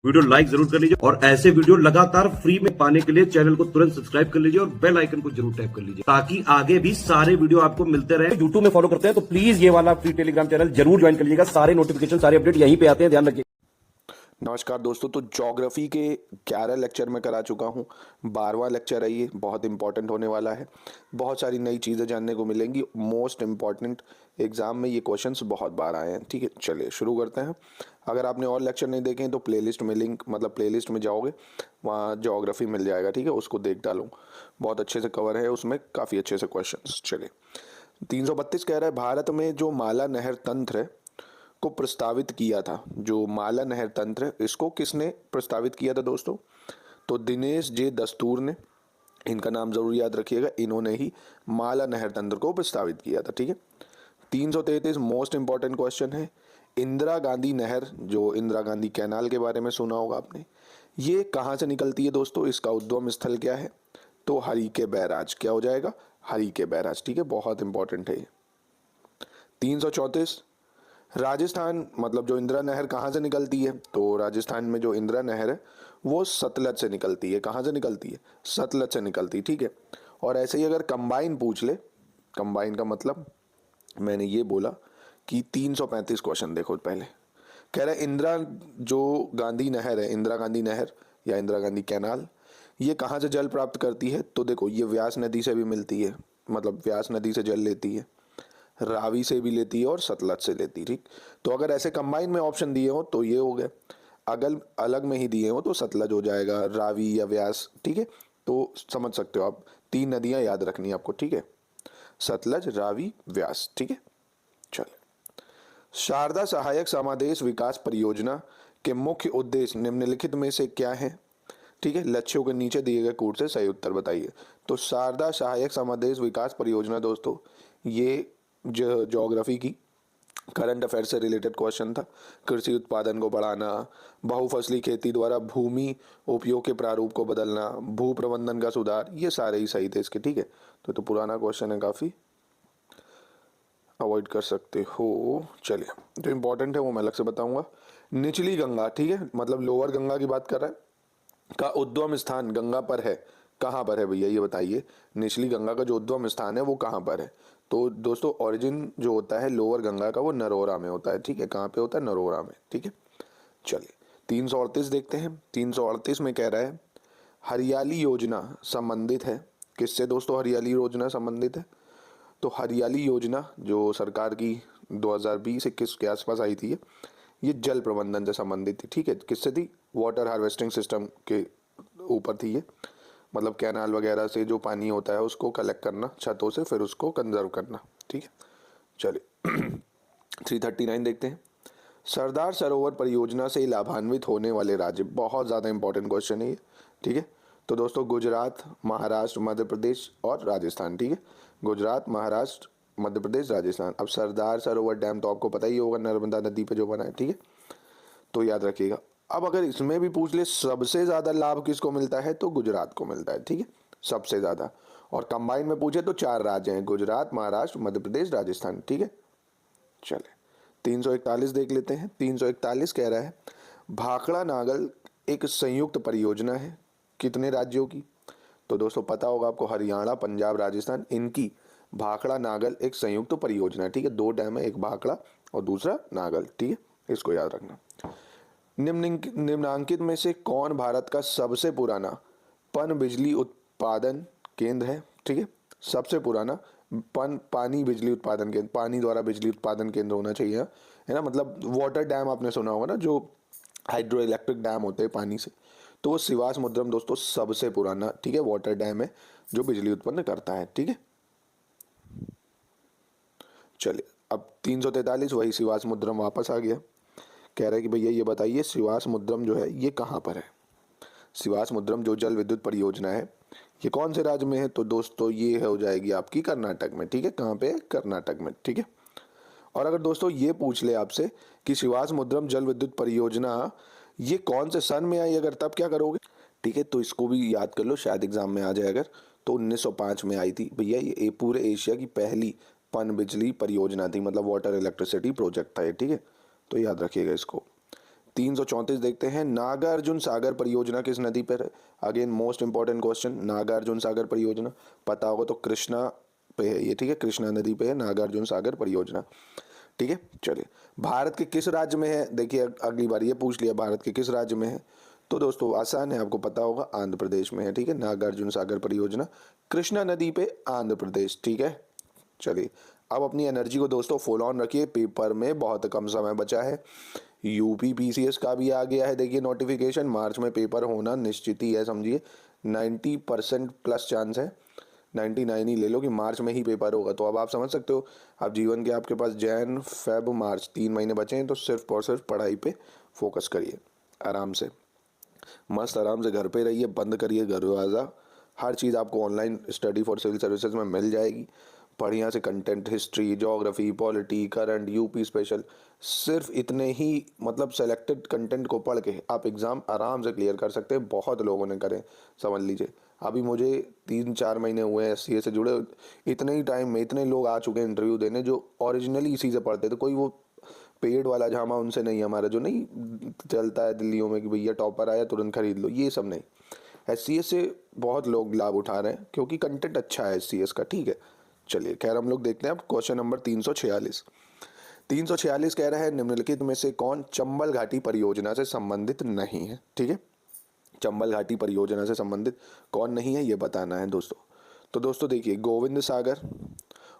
Video like जरूर कर लीजिए और ऐसे वीडियो लगातार फ्री में पाने के लिए चैनल को तुरंत सब्सक्राइब कर लीजिए और बेल आइकन को जरूर टैप कर लीजिए ताकि आगे भी सारे वीडियो आपको मिलते रहे। यूट्यूब में फॉलो करते हैं तो प्लीज ये वाला फ्री टेलीग्राम चैनल जरूर ज्वाइन कर लीजिएगा। सारे नोटिफिकेशन सारे अपडेट यहीं पे आते हैं, ध्यान रखिए। नमस्कार दोस्तों, तो ज्योग्राफी के 11 लेक्चर में करा चुका हूँ। 12वां लेक्चर है, ये बहुत इंपॉर्टेंट होने वाला है। बहुत सारी नई चीज़ें जानने को मिलेंगी। मोस्ट इम्पॉर्टेंट एग्जाम में ये क्वेश्चंस बहुत बार आए हैं। ठीक है, चलिए शुरू करते हैं। अगर आपने और लेक्चर नहीं देखे हैं तो प्लेलिस्ट में लिंक प्लेलिस्ट में जाओगे, वहाँ ज्योग्राफी मिल जाएगा। ठीक है, उसको देख डालो, बहुत अच्छे से कवर है उसमें, काफ़ी अच्छे से क्वेश्चन। चलिए 332 कह रहा है, भारत में जो माला नहर तंत्र है को प्रस्तावित किया था। जो माला नहर तंत्र है, इसको किसने प्रस्तावित किया था दोस्तों? तो दिनेश जे दस्तूर ने, इनका नाम जरूर याद रखिएगा, इन्होंने ही माला नहर तंत्र को प्रस्तावित किया था। ठीक है, 333 मोस्ट इंपॉर्टेंट क्वेश्चन है। इंदिरा गांधी नहर, जो इंदिरा गांधी कैनाल के बारे में सुना होगा आपने, ये कहाँ से निकलती है दोस्तों? इसका उद्गम स्थल क्या है? तो हरिके बैराज। क्या हो जाएगा? हरिके बैराज। ठीक है, बहुत इंपॉर्टेंट है ये। 334 राजस्थान, जो इंदिरा नहर कहाँ से निकलती है? तो राजस्थान में जो इंदिरा नहर है वो सतलज से निकलती है। कहाँ से निकलती है? सतलज से निकलती है। ठीक है, और ऐसे ही अगर कंबाइन पूछ ले, कंबाइन का मतलब मैंने ये बोला कि 335 क्वेश्चन देखो। पहले कह रहा है इंदिरा जो गांधी नहर है, इंदिरा गांधी नहर या इंदिरा गांधी कैनाल, ये कहाँ से जल प्राप्त करती है? तो देखो, ये व्यास नदी से भी मिलती है, व्यास नदी से जल लेती है, रावी से भी लेती है और सतलज से लेती है। ठीक, तो अगर ऐसे कंबाइन में ऑप्शन दिए हो तो ये हो गए, अगल अलग में ही दिए हो तो सतलज हो जाएगा, रावी या व्यास। ठीक है, तो समझ सकते हो आप, 3 नदियां याद रखनी है आपको। ठीक है, सतलज, रावी, व्यास। ठीक है, चलिए। शारदा सहायक समादेश विकास परियोजना के मुख्य उद्देश्य निम्नलिखित में से क्या है? ठीक है, लक्ष्यों के नीचे दिए गए कूट से सही उत्तर बताइए। तो शारदा सहायक समादेश विकास परियोजना दोस्तों, ये ज्योग्राफी की करंट अफेयर से रिलेटेड क्वेश्चन था। कृषि उत्पादन को बढ़ाना, बहुफसली खेती द्वारा भूमि उपयोग के प्रारूप को बदलना, भू प्रबंधन का सुधार, ये सारे ही सही थे इसके। ठीक है, तो पुराना क्वेश्चन है, काफ़ी अवॉइड कर सकते हो। चलिए, जो इंपॉर्टेंट है वो मैं अलग से बताऊंगा। निचली गंगा, ठीक है, लोअर गंगा की बात कर रहा है, का उद्गम स्थान गंगा पर है। कहाँ पर है भैया, ये बताइए। निचली गंगा का जो उद्गम स्थान है वो कहाँ पर है? तो दोस्तों, ओरिजिन जो होता है लोअर गंगा का वो नरोरा में होता है। ठीक है, कहाँ पे होता है? नरोरा में। ठीक है, चलिए 338 देखते हैं। 338 में कह रहा है हरियाली योजना संबंधित है किससे दोस्तों? हरियाली योजना संबंधित है तो हरियाली योजना जो सरकार की 2020-21 के आसपास आई थी, ये जल प्रबंधन से संबंधित थी। ठीक है, किससे थी? वाटर हार्वेस्टिंग सिस्टम के ऊपर थी ये, कैनाल वगैरह से जो पानी होता है उसको कलेक्ट करना छतों से, फिर उसको कंजर्व करना। ठीक है, चलिए 339 देखते हैं। सरदार सरोवर परियोजना से लाभान्वित होने वाले राज्य, बहुत ज़्यादा इंपॉर्टेंट क्वेश्चन है ये। ठीक है, तो दोस्तों गुजरात, महाराष्ट्र, मध्य प्रदेश और राजस्थान। ठीक है, गुजरात, महाराष्ट्र, मध्य प्रदेश, राजस्थान। अब सरदार सरोवर डैम तो आपको पता ही होगा, नर्मदा नदी पे जो बना है। ठीक है, तो याद रखिएगा। अब अगर इसमें भी पूछ ले सबसे ज़्यादा लाभ किसको मिलता है, तो गुजरात को मिलता है। ठीक है, सबसे ज़्यादा। और कंबाइन में पूछे तो 4 राज्य हैं, गुजरात, महाराष्ट्र, मध्य प्रदेश, राजस्थान। ठीक है, चले 341 देख लेते हैं। 341 कह रहा है भाखड़ा नागल एक संयुक्त परियोजना है कितने राज्यों की? तो दोस्तों पता होगा आपको, हरियाणा, पंजाब, राजस्थान, इनकी भाखड़ा नागल एक संयुक्त परियोजना है। ठीक है, 2 डैम है, एक भाखड़ा और दूसरा नागल। ठीक है, इसको याद रखना। निम्नांकित में से कौन भारत का सबसे पुराना पन बिजली उत्पादन केंद्र है? ठीक है, सबसे पुराना पानी बिजली उत्पादन केंद्र, पानी द्वारा बिजली उत्पादन केंद्र होना चाहिए, है ना। वाटर डैम आपने सुना होगा ना, जो हाइड्रो इलेक्ट्रिक डैम होते हैं पानी से, तो वो सिवास मुद्रम दोस्तों सबसे पुराना, ठीक है, वाटर डैम है जो बिजली उत्पन्न करता है। ठीक है, चलिए अब 343 वही सिवास मुद्रम वापस आ गया। कह रहा है कि भैया ये बताइए सिवास मुद्रम जो है ये कहाँ पर है? सिवास मुद्रम जो जल विद्युत परियोजना है ये कौन से राज्य में है? तो दोस्तों ये हो जाएगी आपकी कर्नाटक में। ठीक है, कहाँ पे? कर्नाटक में। ठीक है, और अगर दोस्तों ये पूछ ले आपसे कि सिवास मुद्रम जल विद्युत परियोजना ये कौन से सन में आई, अगर तब क्या करोगे? ठीक है, तो इसको भी याद कर लो, शायद एग्जाम में आ जाए अगर। तो 1905 में आई थी भैया, ये पूरे एशिया की पहली पन बिजली परियोजना थी, वाटर इलेक्ट्रिसिटी प्रोजेक्ट था ये। ठीक है, तो याद रखिएगा इसको। 334 देखते हैं, नागार्जुन सागर परियोजना किस नदी पर है? Again most important question, Nagarjuna Sagar परियोजना पता होगा तो कृष्णा पे है ये, ठीक है, कृष्णा नदी पे है नागार्जुन सागर परियोजना, ठीक है। चलिए, भारत के किस राज्य में है? देखिए अगली बार ये पूछ लिया भारत के किस राज्य में है, तो दोस्तों आसान है, आपको पता होगा आंध्र प्रदेश में है, ठीक है। नागार्जुन सागर परियोजना कृष्णा नदी पे आंध्र प्रदेश, ठीक है। चलिए, अब अपनी एनर्जी को दोस्तों फुल ऑन रखिए, पेपर में बहुत कम समय बचा है। यूपी पीसीएस का भी आ गया है, देखिए नोटिफिकेशन, मार्च में पेपर होना निश्चित ही है, समझिए 90% प्लस चांस है, 99 ही ले लो कि मार्च में ही पेपर होगा। तो अब आप समझ सकते हो, आप जीवन के आपके पास जैन फेब मार्च 3 महीने बचे हैं, तो सिर्फ और सिर्फ पढ़ाई पे फोकस करिए, आराम से मस्त आराम से घर पे रहिए, बंद करिए दरवाज़ा, हर चीज़ आपको online study for civil services में मिल जाएगी, बढ़िया से content, history, geography, polity, current, UP special, सिर्फ इतने ही मतलब सेलेक्टेड कंटेंट को पढ़ के आप एग्ज़ाम आराम से क्लियर कर सकते हैं। बहुत लोगों ने करे, समझ लीजिए, अभी मुझे 3-4 महीने हुए हैं एससीए से जुड़े, इतने ही टाइम में इतने लोग आ चुके हैं इंटरव्यू देने जो ओरिजिनली इसी से पढ़ते थे, कोई वो पेड वाला झामा उनसे नहीं, हमारा जो नहीं चलता है दिल्लियों में कि भैया टॉपर आया तुरंत खरीद लो, ये सब नहीं। एससीएस से बहुत लोग लाभ उठा रहे हैं क्योंकि कंटेंट अच्छा है एससीएस का, ठीक है। चलिए खैर, हम लोग देखते हैं अब क्वेश्चन नंबर 346। 346 कह रहा है, निम्नलिखित में से कौन चंबल घाटी परियोजना से संबंधित नहीं है, ठीक है। चंबल घाटी परियोजना से संबंधित कौन नहीं है ये बताना है दोस्तों। तो दोस्तों देखिए, गोविंद सागर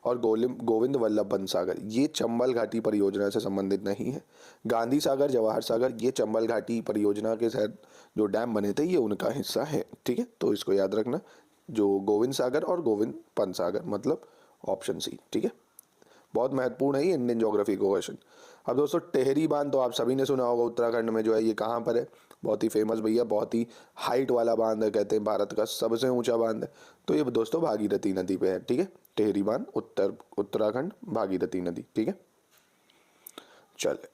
और गोविंद वल्लभ पंत सागर ये चंबल घाटी परियोजना से संबंधित नहीं है। गांधी सागर, जवाहर सागर ये चंबल घाटी परियोजना के तहत जो डैम बने थे ये उनका हिस्सा है, ठीक है। तो इसको याद रखना, जो गोविंद सागर और गोविंद पंत सागर, मतलब ऑप्शन सी, ठीक है। बहुत महत्वपूर्ण है ये इंडियन ज्योग्राफी का क्वेश्चन। अब दोस्तों टेहरी बांध तो आप सभी ने सुना होगा, उत्तराखंड में जो है, ये कहाँ पर है? बहुत ही फेमस भैया, बहुत ही हाइट वाला बांध है, कहते हैं भारत का सबसे ऊंचा बांध है। तो ये दोस्तों भागीरथी नदी पे है, ठीक है। टेहरी बांध उत्तराखंड, भागीरथी नदी, ठीक है। चले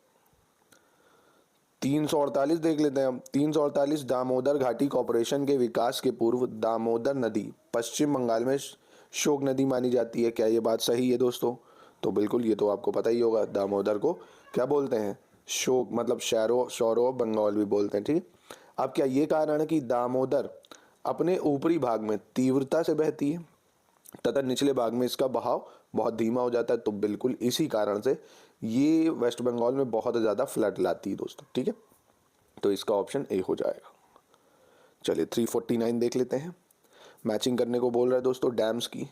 348 देख लेते हैं हम। 348, दामोदर घाटी कॉरपोरेशन के विकास के पूर्व दामोदर नदी पश्चिम बंगाल में शोक नदी मानी जाती है, क्या ये बात सही है दोस्तों? तो बिल्कुल, ये तो आपको पता ही होगा, दामोदर को क्या बोलते हैं? शोक, मतलब शौरो बंगाल भी बोलते हैं, ठीक है। अब क्या ये कारण है कि दामोदर अपने ऊपरी भाग में तीव्रता से बहती है तथा निचले भाग में इसका बहाव बहुत धीमा हो जाता है? तो बिल्कुल इसी कारण से ये वेस्ट बंगाल में बहुत ज़्यादा फ्लड लाती है दोस्तों, ठीक है। तो इसका ऑप्शन ए हो जाएगा। चलिए 349 देख लेते हैं, मैचिंग करने को बोल रहा है दोस्तों डैम्स की।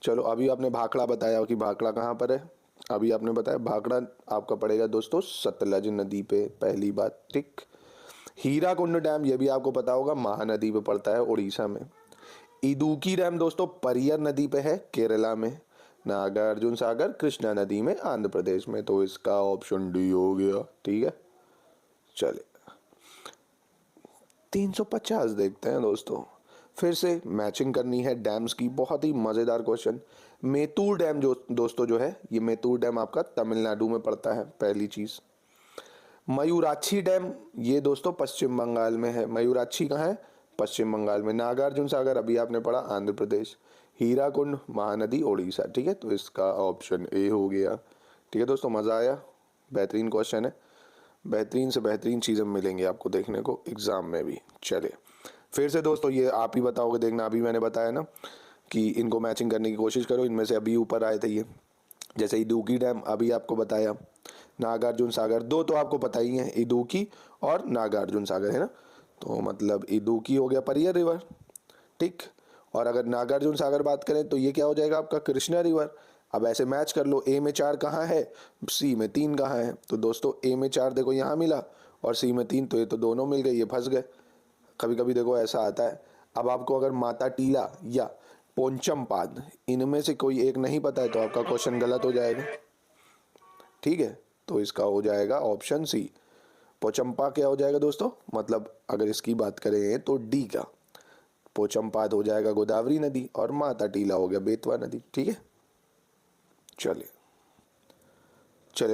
चलो, अभी आपने भाखड़ा बताया कि भाखड़ा कहाँ पर है, अभी आपने बताया भाखड़ा आपका पड़ेगा दोस्तों सतलज नदी पे, पहली बात, ठीक। हीराकुंड डैम ये भी आपको पता होगा महानदी पे पड़ता है उड़ीसा में। इदुक्की डैम दोस्तों परियर नदी पे है केरला में। नागार्जुन सागर कृष्णा नदी में आंध्र प्रदेश में। तो इसका ऑप्शन डी हो गया, ठीक है। चले 350 देखते हैं दोस्तों, फिर से मैचिंग करनी है डैम्स की, बहुत ही मज़ेदार क्वेश्चन। मेतूर डैम जो दोस्तों जो है, ये मेतूर डैम आपका तमिलनाडु में पड़ता है, पहली चीज़। मयूराक्षी डैम ये दोस्तों पश्चिम बंगाल में है। मयूराक्षी कहाँ है? पश्चिम बंगाल में। नागार्जुन सागर अभी आपने पढ़ा आंध्र प्रदेश। हीराकुंड महानदी उड़ीसा, ठीक है। तो इसका ऑप्शन ए हो गया, ठीक है दोस्तों। मज़ा आया, बेहतरीन क्वेश्चन है, बेहतरीन से बेहतरीन चीज़ें मिलेंगी आपको देखने को एग्ज़ाम में भी। चले फिर से दोस्तों, ये आप ही बताओगे, देखना अभी मैंने बताया ना कि इनको मैचिंग करने की कोशिश करो, इनमें से अभी ऊपर आए थे ये, जैसे इदुक्की डैम अभी आपको बताया, नागार्जुन सागर, दो तो आपको पता ही है, इदुक्की और नागार्जुन सागर, है ना। तो मतलब इदुक्की हो गया परियर रिवर, ठीक। और अगर नागार्जुन सागर बात करें तो ये क्या हो जाएगा आपका कृष्णा रिवर। अब ऐसे मैच कर लो, ए में 4 कहाँ है, सी में 3 कहाँ है। तो दोस्तों ए में 4 देखो यहाँ मिला और सी में 3, तो ये तो दोनों मिल गए, ये फंस गए। कभी कभी देखो ऐसा आता है। अब आपको अगर माता टीला या पोंचमपाद इनमें से कोई एक नहीं पता है तो आपका क्वेश्चन गलत हो जाएगा, ठीक है। तो इसका हो जाएगा ऑप्शन सी। पोचम्पा क्या हो जाएगा दोस्तों, मतलब अगर इसकी बात करें तो डी का पोचम्पाद हो जाएगा गोदावरी नदी और माता टीला हो गया बेतवा नदी, ठीक है। चलिए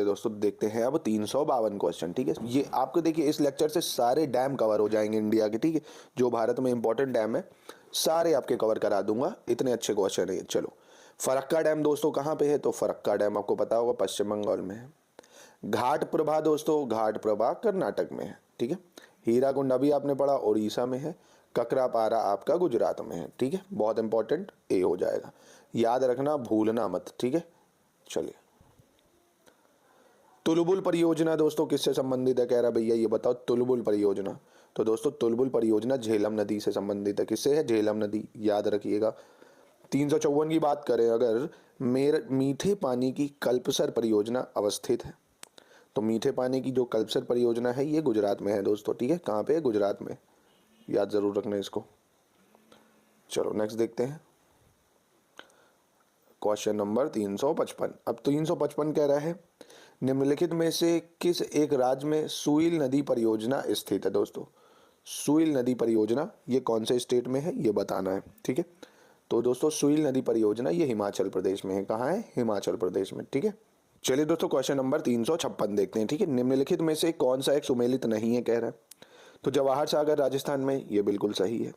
दोस्तों देखते हैं अब 352 क्वेश्चन, ठीक है। ये आपको देखिए इस लेक्चर से सारे डैम कवर हो जाएंगे इंडिया के, ठीक है। जो भारत में इंपॉर्टेंट डैम है सारे आपके कवर करा दूंगा, इतने अच्छे क्वेश्चन है। चलो, फरक्का डैम दोस्तों कहाँ पे है, तो फरक्का डैम आपको पता होगा पश्चिम बंगाल में है। घाट प्रभा दोस्तों, घाट प्रभा कर्नाटक में है, ठीक है। हीराकुंड अभी आपने पढ़ा उड़ीसा में है। ककरापारा आपका गुजरात में है, ठीक है। बहुत इंपॉर्टेंट ए हो जाएगा, याद रखना, भूलना मत, ठीक है। चलिए, तुलबुल परियोजना दोस्तों किससे संबंधित है, कह रहा भैया ये बताओ तुलबुल परियोजना। तो दोस्तों तुलबुल परियोजना झेलम नदी से संबंधित है। किससे है, झेलम नदी, याद रखिएगा। 354 की बात करें अगर, मीठे पानी की कल्पसर परियोजना अवस्थित है। तो मीठे पानी की जो कल्पसर परियोजना है ये गुजरात में है दोस्तों, ठीक है। कहाँ पे है, गुजरात में, याद जरूर रखना इसको। चलो नेक्स्ट देखते हैं क्वेश्चन नंबर 355। अब 355 कह रहा है निम्नलिखित में से किस एक राज्य में सुइल नदी परियोजना स्थित है। दोस्तों सुइल नदी परियोजना ये कौन से स्टेट में है ये बताना है, ठीक है। तो दोस्तों सुइल नदी परियोजना ये हिमाचल प्रदेश में है। कहाँ है, हिमाचल प्रदेश में, ठीक है। चलिए दोस्तों क्वेश्चन नंबर 356 देखते हैं, ठीक है। निम्नलिखित में से कौन सा एक सुमेलित नहीं है, कह रहा है। तो जवाहर सागर राजस्थान में, ये बिल्कुल सही है।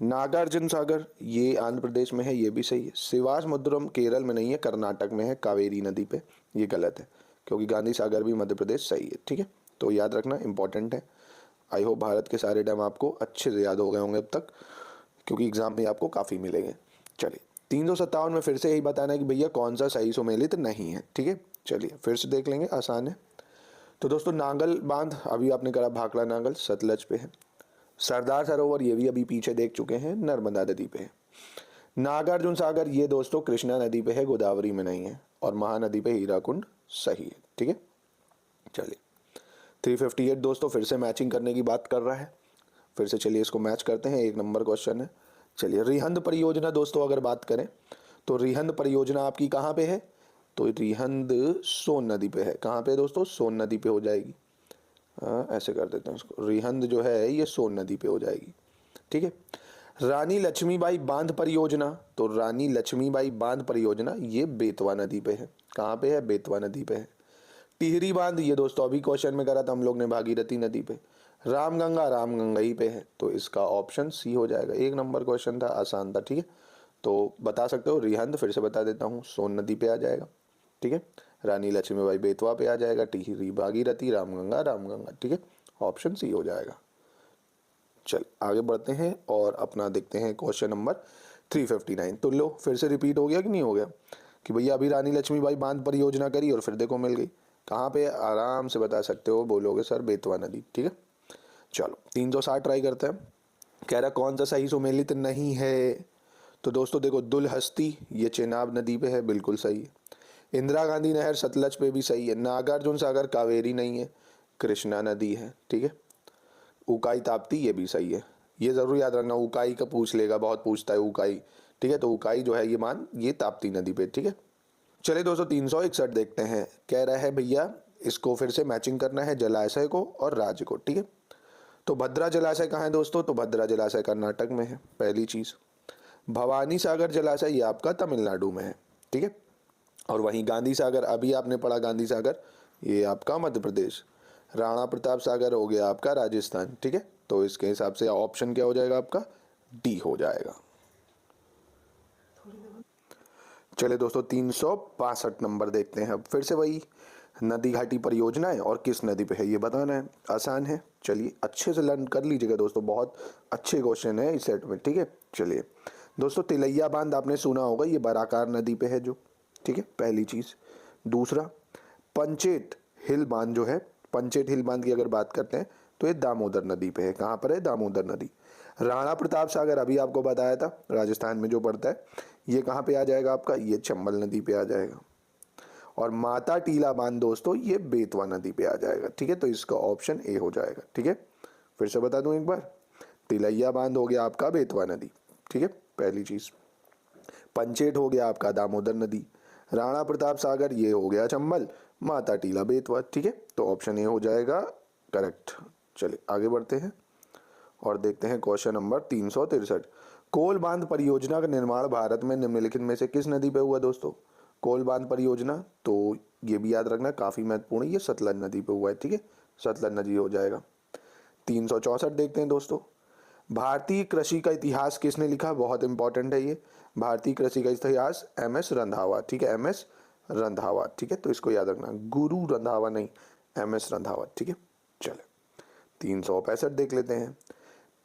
नागार्जुन सागर ये आंध्र प्रदेश में है, ये भी सही है। शिवासमुद्रम केरल में नहीं है, कर्नाटक में है, कावेरी नदी पे, ये गलत है क्योंकि गांधी सागर भी मध्य प्रदेश, सही है, ठीक है। तो याद रखना, इंपॉर्टेंट है। आई होप भारत के सारे डैम आपको अच्छे से याद हो गए होंगे अब तक, क्योंकि एग्जाम में आपको काफ़ी मिलेंगे। चलिए 357 में फिर से यही बताना है कि भैया कौन सा सही सुमेलित नहीं है, ठीक है। चलिए फिर से देख लेंगे, आसान है। तो दोस्तों नांगल बांध अभी आपने करा, भाखड़ा नांगल सतलज पे है। सरदार सरोवर ये भी अभी पीछे देख चुके हैं, नर्मदा नदी पे है। नागार्जुन सागर ये दोस्तों कृष्णा नदी पे है, गोदावरी में नहीं है। और महानदी पे हीराकुंड सही है, ठीक है। चलिए 358 दोस्तों फिर से मैचिंग करने की बात कर रहा है, फिर से चलिए इसको मैच करते हैं, 1 नंबर क्वेश्चन है। चलिए रिहंद परियोजना दोस्तों अगर बात करें तो रिहंद परियोजना आपकी कहाँ पे है, तो रिहंद सोन नदी पे है। कहाँ पे दोस्तों, सोन नदी पे हो जाएगी। ऐसे कर देते हैं इसको, रिहंद जो है ये सोन नदी पे हो जाएगी, ठीक है। रानी लक्ष्मीबाई बांध परियोजना, तो रानी लक्ष्मीबाई बांध परियोजना ये बेतवा नदी पे है। कहाँ पे है, बेतवा नदी पे है। टिहरी बांध ये दोस्तों अभी क्वेश्चन में करा था हम लोग ने, भागीरथी नदी पे। रामगंगा ही पे है, तो इसका ऑप्शन सी हो जाएगा। 1 नंबर क्वेश्चन था, आसान था, ठीक है। तो बता सकते हो रिहंद, फिर से बता देता हूँ, सोन नदी पे आ जाएगा, ठीक है। रानी लक्ष्मीबाई बेतवा पे आ जाएगा, टिहरी भागीरथी, रामगंगा, ठीक है। ऑप्शन सी हो जाएगा। चल आगे बढ़ते हैं और अपना देखते हैं क्वेश्चन नंबर 359। तो लो फिर से रिपीट हो गया कि नहीं हो गया, कि भैया अभी रानी लक्ष्मीबाई बांध परियोजना करी और फिर देखो मिल गई। कहाँ पे, आराम से बता सकते हो, बोलोगे सर बेतवा नदी, ठीक है। चलो 360 ट्राई करते हैं। कह रहा कौन सा सही सुमेलित नहीं है, तो दोस्तों देखो दुलहस्ती ये चेनाब नदी पे है, बिल्कुल सही है। इंदिरा गांधी नहर सतलज पे भी सही है। नागार्जुन सागर कावेरी नहीं है, कृष्णा नदी है, ठीक है। उकाई ताप्ती ये भी सही है, ये ज़रूर याद रखना, उकाई का पूछ लेगा, बहुत पूछता है उकाई, ठीक है। तो उकाई जो है ये मान, ये ताप्ती नदी पे, ठीक है। चलिए दोस्तों 361 देखते हैं। कह रहा है भैया इसको फिर से मैचिंग करना है, जलाशय को और राज्य को, ठीक है। तो भद्रा जलाशय कहाँ है दोस्तों, तो भद्रा जलाशय कर्नाटक में है, पहली चीज़। भवानी सागर जलाशय ये आपका तमिलनाडु में है, ठीक है। और वहीं गांधी सागर अभी आपने पढ़ा, गांधी सागर ये आपका मध्य प्रदेश। राणा प्रताप सागर हो गया आपका राजस्थान, ठीक है। तो इसके हिसाब से ऑप्शन क्या हो जाएगा आपका, डी हो जाएगा। चलिए दोस्तों 362 नंबर देखते हैं। अब फिर से वही नदी घाटी परियोजना है और किस नदी पे है ये बताना है, आसान है। चलिए अच्छे से लर्न कर लीजिएगा दोस्तों, बहुत अच्छे क्वेश्चन है इस सेट में, ठीक है। चलिए दोस्तों तिलैया बांध आपने सुना होगा, ये बराकार नदी पे है जो, ठीक है, पहली चीज़। दूसरा पंचेत हिल बांध जो है, पंचेत हिल बांध की अगर बात करते हैं तो ये दामोदर नदी पे है। कहाँ पर है, दामोदर नदी। राणा प्रताप सागर अभी आपको बताया था, राजस्थान में जो पड़ता है, ये कहाँ पे आ जाएगा आपका, ये चंबल नदी पे आ जाएगा। और माता टीला बांध दोस्तों ये बेतवा नदी पे आ जाएगा, ठीक है। तो इसका ऑप्शन ए हो जाएगा, ठीक है। फिर से बता दूं एक बार, तिलैया बांध हो गया आपका बेतवा नदी, ठीक है, पहली चीज़। पंचेट हो गया आपका दामोदर नदी। राणा प्रताप सागर ये हो गया चंबल, माता टीला बेतवा, ठीक है। तो ऑप्शन ए हो जाएगा करेक्ट। चलिए आगे बढ़ते हैं और देखते हैं क्वेश्चन नंबर 363। कोल बांध परियोजना का निर्माण भारत में निम्नलिखित में से किस नदी पे हुआ दोस्तों, कोल बांध परियोजना, तो ये भी याद रखना काफ़ी महत्वपूर्ण है, ये सतलज नदी पे हुआ है, ठीक है। सतलज नदी हो जाएगा। 364 देखते हैं दोस्तों। भारतीय कृषि का इतिहास किसने लिखा, बहुत इंपॉर्टेंट है ये। भारतीय कृषि का इतिहास MS रंधावा, ठीक है, MS रंधावा, ठीक है, तो इसको याद रखना, गुरु रंधावा नहीं, MS रंधावा, ठीक है। चले 365 देख लेते हैं।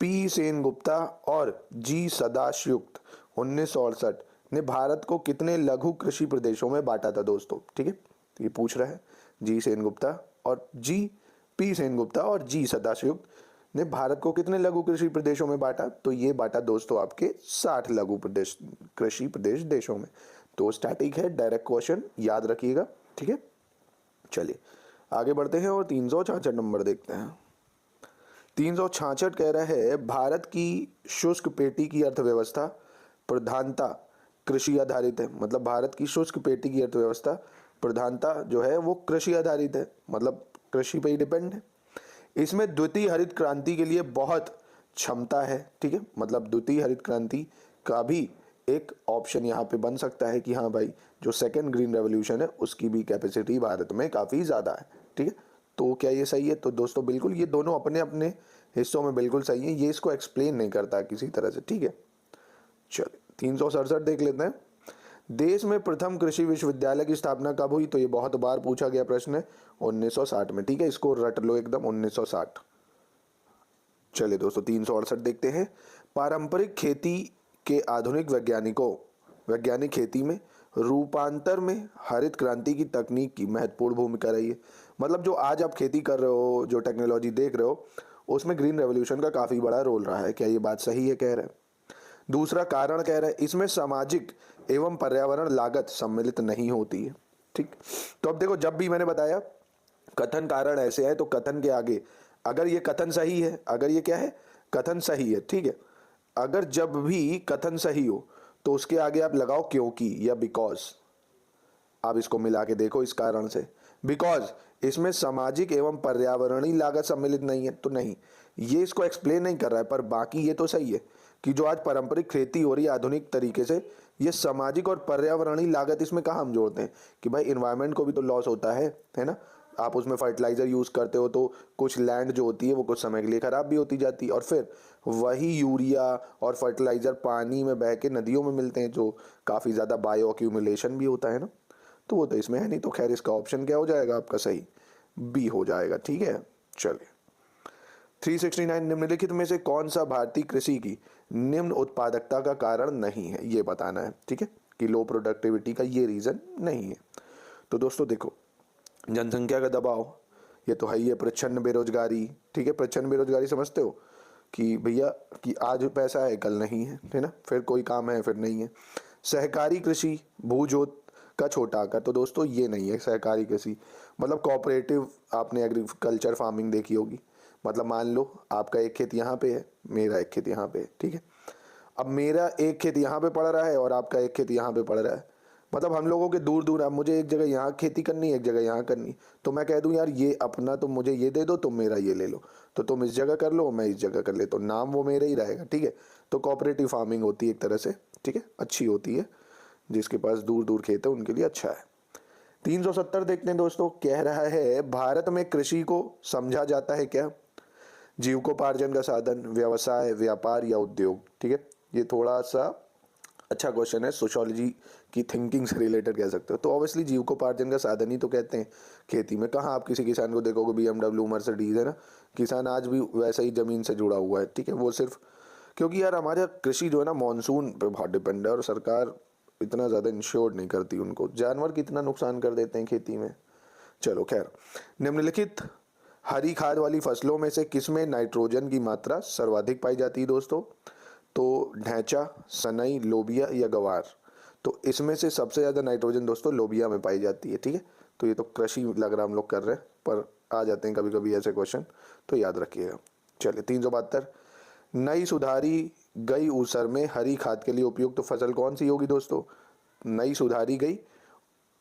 पी सेन गुप्ता और जी सदाशिवयुक्त 1968 ने भारत को कितने लघु कृषि प्रदेशों में बांटा था दोस्तों, ठीक है। तो ये पूछ रहा है जी सेन गुप्ता और पी सेन गुप्ता और जी सदाशिवयुक्त ने भारत को कितने लघु कृषि प्रदेशों में बांटा, तो ये बांटा दोस्तों आपके 60 लघु प्रदेश कृषि प्रदेश देशों में। तो स्टैटिक है, डायरेक्ट क्वेश्चन याद रखिएगा, ठीक है। चलिए आगे बढ़ते हैं और 366 नंबर देखते हैं। 366 कह रहा है भारत की शुष्क पेटी की अर्थव्यवस्था प्रधानता कृषि आधारित है। मतलब भारत की शुष्क पेटी की अर्थव्यवस्था प्रधानता जो है वो कृषि आधारित है, मतलब कृषि पे ही डिपेंड है। इसमें द्वितीय हरित क्रांति के लिए बहुत क्षमता है, ठीक है। मतलब द्वितीय हरित क्रांति का भी एक ऑप्शन यहाँ पे बन सकता है कि हाँ भाई जो सेकेंड ग्रीन रेवोल्यूशन है उसकी भी कैपेसिटी भारत में काफ़ी ज़्यादा है, ठीक है। तो क्या ये सही है? तो दोस्तों बिल्कुल ये दोनों अपने अपने हिस्सों में बिल्कुल सही है, ये इसको एक्सप्लेन नहीं करता किसी तरह से, ठीक है। चलिए 367 देख लेते हैं। देश में प्रथम कृषि विश्वविद्यालय की स्थापना कब हुई? तो ये बहुत बार पूछा गया प्रश्न है, 1960 में, ठीक है। इसको रट लो एकदम, 1960। चलिए दोस्तों 368 देखते हैं। पारंपरिक खेती के आधुनिक वैज्ञानिक खेती में रूपांतर में हरित क्रांति की तकनीक की महत्वपूर्ण भूमिका रही है। मतलब जो आज आप खेती कर रहे हो, जो टेक्नोलॉजी देख रहे हो, उसमें ग्रीन रेवोल्यूशन का काफ़ी बड़ा रोल रहा है। क्या ये बात सही है? कह रहे हैं। दूसरा कारण कह रहा है इसमें सामाजिक एवं पर्यावरण लागत सम्मिलित नहीं होती है, ठीक। तो अब देखो, जब भी मैंने बताया कथन कारण ऐसे है, तो कथन के आगे अगर ये कथन सही है, अगर ये क्या है, कथन सही है, ठीक है, अगर जब भी कथन सही हो तो उसके आगे आप लगाओ क्योंकि या बिकॉज। आप इसको मिला के देखो, इस कारण से, बिकॉज इसमें सामाजिक एवं पर्यावरणीय लागत सम्मिलित नहीं है, तो नहीं, ये इसको एक्सप्लेन नहीं कर रहा है। पर बाकी ये तो सही है कि जो आज पारंपरिक खेती हो रही है आधुनिक तरीके से, ये सामाजिक और पर्यावरणीय लागत इसमें कहाँ हम जोड़ते हैं कि भाई इन्वायरमेंट को भी तो लॉस होता है ना। आप उसमें फर्टिलाइजर यूज़ करते हो तो कुछ लैंड जो होती है वो कुछ समय के लिए ख़राब भी होती जाती है, और फिर वही यूरिया और फर्टिलाइजर पानी में बह के नदियों में मिलते हैं, जो काफ़ी ज़्यादा बायो अक्यूमुलेशन भी होता है ना। तो वो तो इसमें है नहीं, तो खैर इसका ऑप्शन क्या हो जाएगा आपका? सही बी हो जाएगा, ठीक है। चलिए 369 निम्नलिखित में से कौन सा भारतीय कृषि की निम्न उत्पादकता का कारण नहीं है, ये बताना है, ठीक है, कि लो प्रोडक्टिविटी का ये रीज़न नहीं है। तो दोस्तों देखो, जनसंख्या का दबाव, ये तो है ही है। प्रच्छन्न बेरोजगारी, ठीक है, प्रच्छन्न बेरोजगारी समझते हो कि भैया कि आज पैसा है कल नहीं है ना, फिर कोई काम है फिर नहीं है। सहकारी कृषि, भूजोत का छोटा आकार, तो दोस्तों ये नहीं है सहकारी कृषि। मतलब कोऑपरेटिव, आपने एग्रीकल्चर फार्मिंग देखी होगी। मतलब मान लो आपका एक खेत यहाँ पे है, मेरा एक खेत यहाँ पे है, ठीक है। अब मेरा एक खेत यहाँ पे पड़ रहा है और आपका एक खेत यहाँ पे पड़ रहा है। मतलब हम लोगों के दूर दूर, अब मुझे एक जगह यहाँ खेती करनी है, एक जगह यहाँ करनी, तो मैं कह दूँ यार ये अपना तो मुझे ये दे दो, तुम मेरा ये ले लो, तो तुम इस जगह कर लो, मैं इस जगह कर ले, तो नाम वो मेरा ही रहेगा, ठीक है। तो कोऑपरेटिव फार्मिंग होती है एक तरह से, ठीक है, अच्छी होती है। जिसके पास दूर दूर खेत है उनके लिए अच्छा है। 370 देखते हैं दोस्तों। कह रहा है भारत में कृषि को समझा जाता है क्या? जीविकोपार्जन का साधन, व्यवसाय, व्यापार या उद्योग, ठीक है। ये थोड़ा सा अच्छा क्वेश्चन है, सोशियोलॉजी की थिंकिंग से रिलेटेड कह सकते हो। तो ऑब्वियसली जीविकोपार्जन का साधन ही तो कहते हैं खेती में। कहाँ आप किसी किसान को देखोगे BMW मर्सिडीज है ना, किसान आज भी वैसा ही ज़मीन से जुड़ा हुआ है, ठीक है। वो सिर्फ क्योंकि यार हमारा कृषि जो है ना मानसून पे बहुत डिपेंड है, और सरकार इतना ज़्यादा इंश्योर्ड नहीं करती उनको। जानवर कितना नुकसान कर देते हैं खेती में। चलो खैर, निम्नलिखित हरी खाद वाली फसलों में से किसमें नाइट्रोजन की मात्रा सर्वाधिक पाई जाती है दोस्तों? तो ढैंचा, सनई, लोबिया या गवार। तो इसमें से सबसे ज़्यादा नाइट्रोजन दोस्तों लोबिया में पाई जाती है, ठीक है। तो ये तो कृषि लग रहा हम लोग कर रहे हैं, पर आ जाते हैं कभी कभी ऐसे क्वेश्चन, तो याद रखिएगा। चलिए 372, नई सुधारी गई ऊसर में हरी खाद के लिए उपयुक्त फसल कौन सी होगी दोस्तों? नई सुधारी गई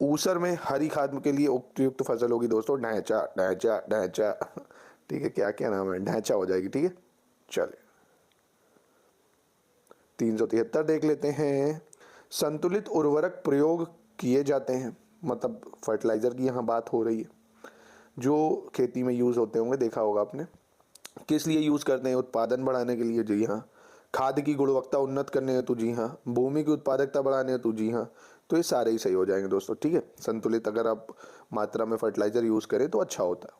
ऊसर में हरी खाद के लिए उपयुक्त फसल होगी दोस्तों ढैंचा, ढैंचा, ढैंचा, ठीक है। क्या क्या नाम है? ढैंचा हो जाएगी, ठीक है। चलिए 373 देख लेते हैं। संतुलित उर्वरक प्रयोग किए जाते हैं, मतलब फर्टिलाइजर की यहाँ बात हो रही है, जो खेती में यूज़ होते होंगे, देखा होगा आपने। किस लिए यूज़ करते हैं? उत्पादन बढ़ाने के लिए, जी हाँ। खाद की गुणवत्ता उन्नत करने हेतु, जी हाँ। भूमि की उत्पादकता बढ़ाने हेतु, जी हाँ। तो ये सारे ही सही हो जाएंगे दोस्तों, ठीक है। संतुलित अगर आप मात्रा में फर्टिलाइजर यूज़ करें तो अच्छा होता है।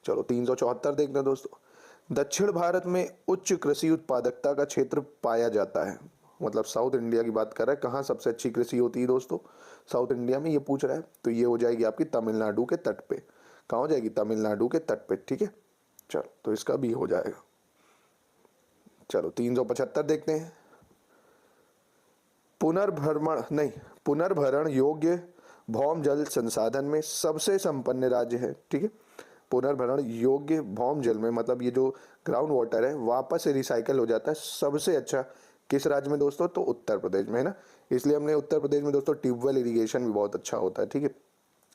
चलो 374 देखते हैं दोस्तों। दक्षिण भारत में उच्च कृषि उत्पादकता का क्षेत्र पाया जाता है, मतलब साउथ इंडिया की बात कर रहा है, कहाँ सबसे अच्छी कृषि होती है दोस्तों, साउथ इंडिया में ये पूछ रहा है। तो ये हो जाएगी आपकी तमिलनाडु के तट पे। कहाँ हो जाएगी? तमिलनाडु के तट पे, ठीक है। चलो तो इसका भी हो जाएगा। चलो 375 देखते हैं। पुनर्भरण योग्य भौम जल संसाधन में सबसे संपन्न राज्य है, ठीक है। पुनर्भरण योग्य भौम जल में मतलब ये जो ग्राउंड वाटर है वापस से रिसाइकल हो जाता है, सबसे अच्छा किस राज्य में दोस्तों? तो उत्तर प्रदेश में, है ना। इसलिए हमने उत्तर प्रदेश में दोस्तों ट्यूबवेल इरिगेशन भी बहुत अच्छा होता है, ठीक है।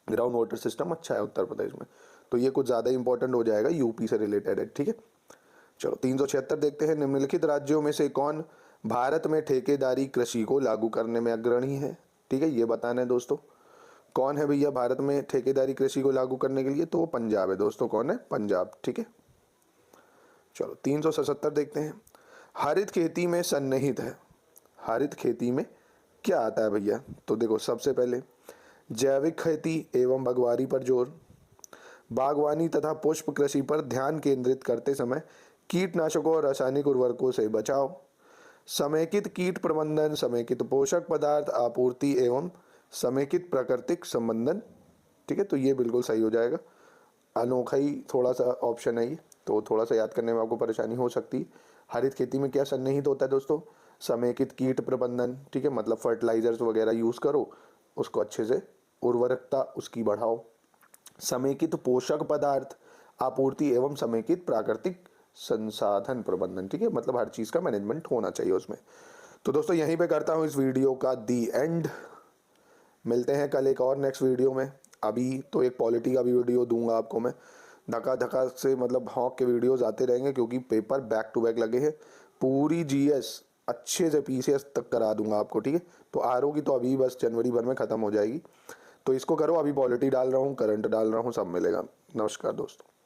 ग्राउंड वाटर सिस्टम अच्छा है उत्तर प्रदेश में, तो ये कुछ ज़्यादा इंपॉर्टेंट हो जाएगा, यूपी से रिलेटेड है, ठीक है। चलो 376 देखते हैं। निम्नलिखित राज्यों में से कौन भारत में ठेकेदारी कृषि को लागू करने में अग्रणी है, ठीक है। ये बताना है दोस्तों, कौन है भैया भारत में ठेकेदारी कृषि को लागू करने के लिए? तो वो पंजाब है दोस्तों। कौन है? पंजाब, ठीक है। चलो 377 देखते हैं। हरित खेती में सन्निहित है। हरित खेती में क्या आता है भैया? तो देखो सबसे पहले जैविक खेती एवं बागवानी पर जोर, बागवानी तथा पुष्प कृषि पर ध्यान केंद्रित करते समय कीटनाशकों और रासायनिक उर्वरकों से बचाव, समेकित कीट प्रबंधन, समेकित पोषक पदार्थ आपूर्ति एवं समेकित प्राकृतिक संबंधन, ठीक है। तो ये बिल्कुल सही हो जाएगा। अनोखा ही थोड़ा सा ऑप्शन है ये, तो थोड़ा सा याद करने में आपको परेशानी हो सकती है। हरित खेती में क्या सन्निहित होता है दोस्तों? समेकित कीट प्रबंधन, ठीक है, मतलब फर्टिलाइजर्स वगैरह यूज़ करो, उसको अच्छे से उर्वरकता उसकी बढ़ाओ, समेकित पोषक पदार्थ आपूर्ति एवं समेकित प्राकृतिक संसाधन प्रबंधन, ठीक है, मतलब हर चीज़ का मैनेजमेंट होना चाहिए उसमें। तो दोस्तों यहीं पे करता हूँ इस वीडियो का दी एंड। मिलते हैं कल एक और नेक्स्ट वीडियो में। अभी तो एक पॉलिटी का भी वीडियो दूंगा आपको मैं, धक्का धक्का से मतलब हॉक के वीडियोस आते रहेंगे, क्योंकि पेपर बैक टू बैक लगे हैं। पूरी जीएस अच्छे से पीसीएस तक करा दूंगा आपको, ठीक है। तो आरओ की तो अभी बस जनवरी भर में ख़त्म हो जाएगी, तो इसको करो। अभी पॉलिटी डाल रहा हूँ, करंट डाल रहा हूँ, सब मिलेगा। नमस्कार दोस्तों।